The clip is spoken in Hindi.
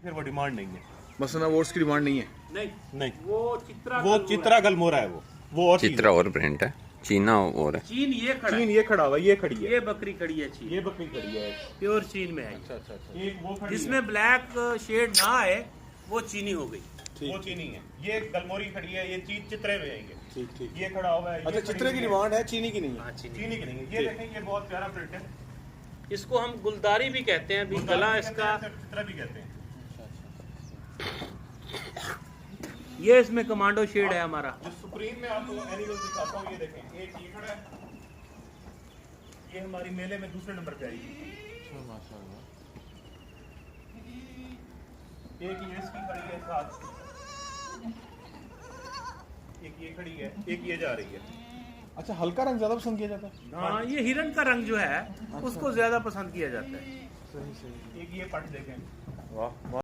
फिर वो डिमांड नहीं है। मसलन अवार्ड्स की डिमांड नहीं है। नहीं, वो चित्रा गलमोरा है वो और चित्रा और प्रिंट है, चीना और है। चीन ये खड़ा चीन है, ये खड़ा हुआ, ये खड़ी है, ये बकरी खड़ी है चीन, ये बकरी खड़ी है। प्योर चीन में है। अच्छा अच्छा अच्छा। एक वो खड़ी जिसमें ब्लैक शेड ना आए वो चीनी हो गई। है, वो चीनी है। ये गलमोरी खड़ी है, ये चीज चित्रे में है ये। ठीक ठीक। ये खड़ा हुआ है। अच्छा, चित्रे की डिमांड है, चीनी की नहीं है। हाँ चीनी। चीनी की नहीं है। ये देखें, ये बहुत प्यारा प्रिंट है। इसको हम गुलदारी भी कहते हैं, अभी गला इसका चित्रा भी कहते हैं। ये इसमें कमांडो शेड है हमारा। जो सुप्रीम में आपको एनिमल दिखाता हूँ, ये देखें, एक ये खड़ा है, ये हमारी मेले में दूसरे नंबर पे आएगी। एक ये इसकी खड़ी है साथ, एक ये खड़ी है, एक ये जा रही है। अच्छा, हल्का रंग ज्यादा पसंद किया जाता है। हाँ, ये हिरन का रंग जो है उसको ज्यादा पसंद किया जाता है। सही सही। एक ये पट देखें, वाह।